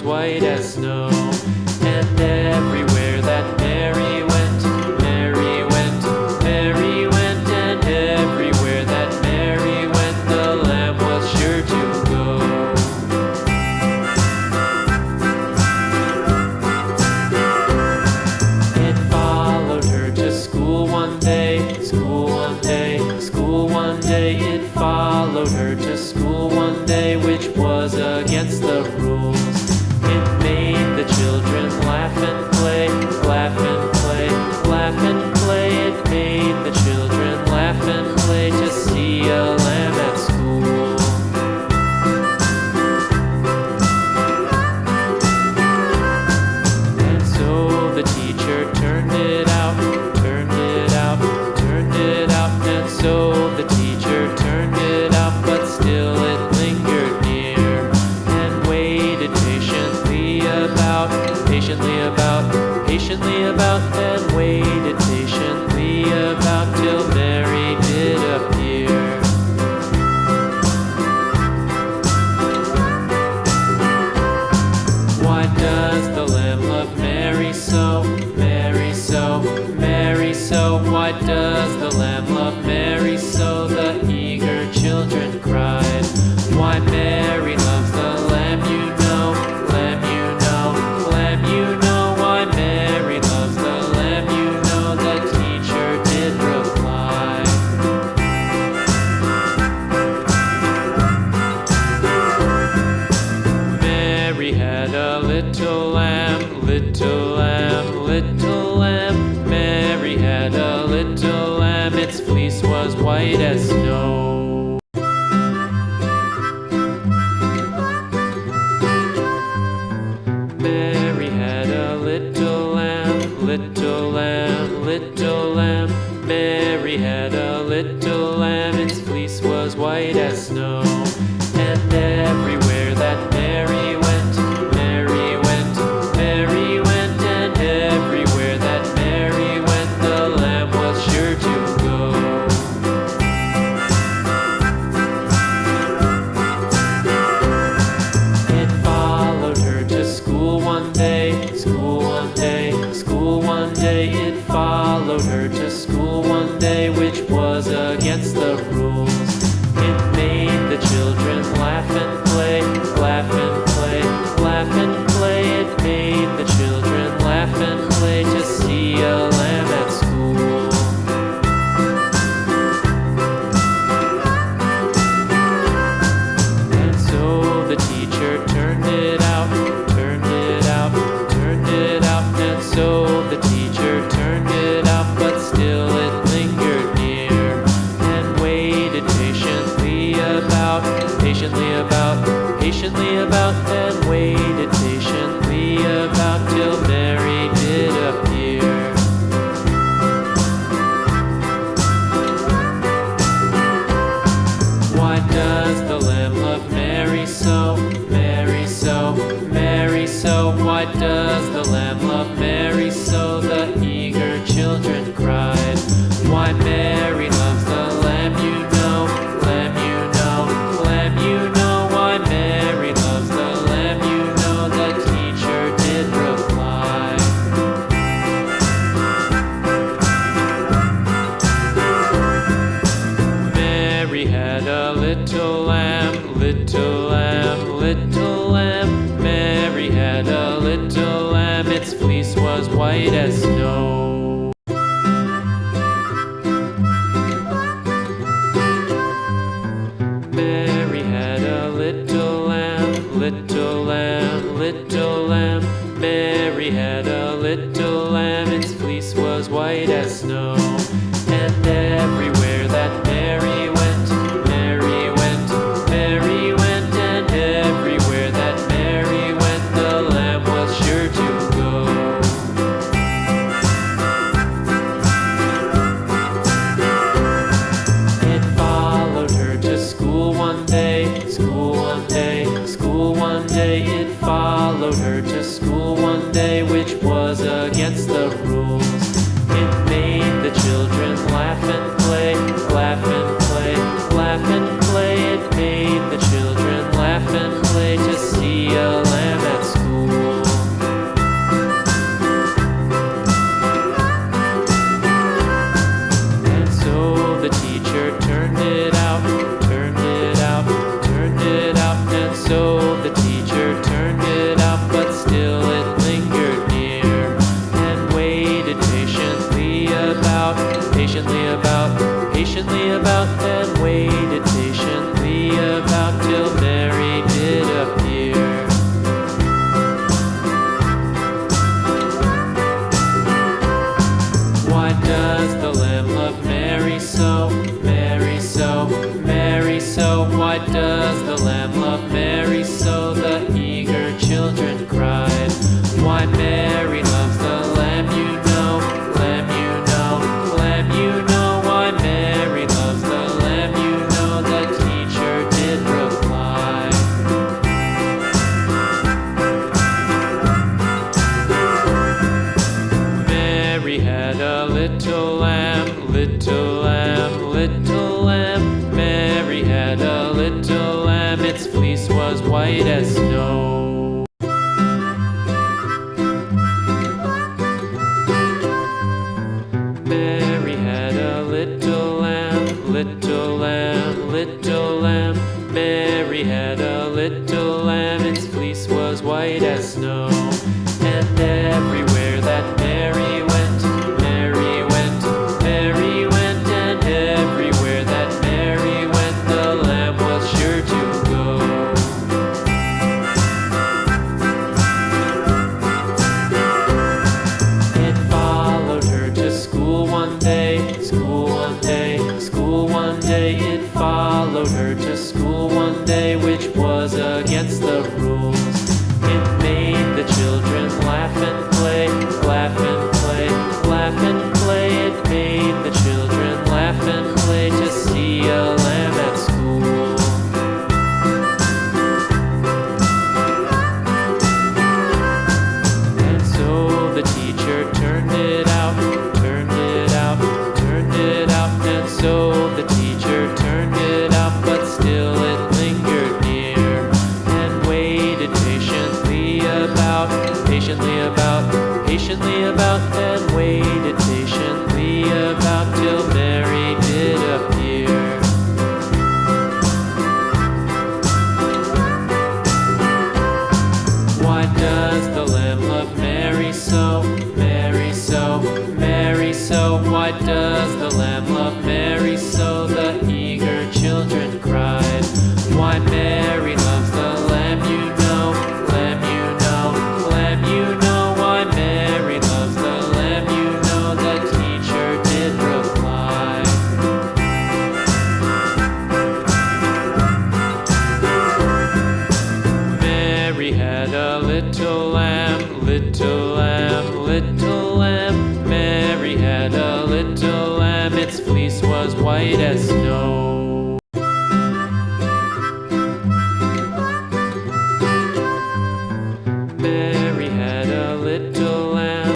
white as snow. And everywhere that Mary went, Mary went, Mary went, and everywhere that Mary went, the lamb was sure to go. It followed her to school one day, school one day, school one day. It followed her to school one day, which was against the rules. It made the children laugh and play, laugh and play, laugh and play. It made the children laugh and play to see a lamb at school. And so the teacher turned it out, turned it out, turned it out. And so the teacher turned it out, but still it lingered near and waited patiently about, patiently about, and waited patiently about till Mary did appear. Why does the lamb love Mary so, Mary so, Mary so? Why does the lamb love Mary so? The eager children cried. Why Mary loves the lamb, you know, lamb, you know, lamb, you know. Why Mary loves the lamb, you know, the teacher did reply. Mary had a little lamb, little lamb, little lamb. Mary had a little lamb, its fleece was white as snow. Mary had a little lamb, little lamb, little lamb. Mary had a little lamb, its fleece was white as snow. And everywhere that Mary went, Mary went, Mary went, and everywhere that Mary went, the lamb was sure to go. It followed her to school one day, school one day, school one day. It followed her to school one day, which was against the rules. It made the children laugh and play, laugh and play, laugh and play. It made the children laugh and play to see a lamb at school. And so the teacher turned it out, turned it out, turned it out. And so the teacher turned it out, but still it lingered near and waited patiently about, patiently about, and waited patiently about till Mary did appear. Why does the lamb love Mary so, Mary so, Mary so? Why does the lamb love Mary so? The eager children cried. Why Mary loves the lamb, you know, lamb, you know, lamb, you know. Why Mary loves the lamb, you know, the teacher did reply. Mary had a little lamb, little lamb, little lamb. Mary had a little lamb, its fleece was white as snow. Mary had a little lamb, little lamb, little lamb. Mary had a little lamb, its fleece was white as snow. And everywhere that Mary went, Mary went, Mary went, and everywhere that Mary went, the lamb was sure to go. It followed her to school one day, school one day, school one day. It followed her to school one day, which was against the rules. It made the children laugh and play, laugh and play, laugh and play. It made the children laugh and play to see a lamb at school. snow. And everywhere that Mary went, Mary went, Mary went, and everywhere that Mary went, the lamb was sure to go. It followed her to school one day, school one day, school one day. It followed her to school one day, which was against the rules. It made the children laugh and play, laugh and play, laugh and play. It made the children laugh and play to see a lamb at school. And so the teacher turned it out, turned it out, turned it out. And so the teacher turned it out, but still it lingered near and waited patiently about, patiently about, and waited patiently about till Mary did appear. Why does the lamb love Mary so, Mary so, Mary so? Why does the lamb love Mary so? The eager children cried. Why Mary loves the lamb, you know, lamb, you know, lamb, you know. Why Mary loves the lamb, you know, the teacher did reply. Mary had a little lamb, little lamb, little lamb. Mary had a little lamb, its fleece was white as snow.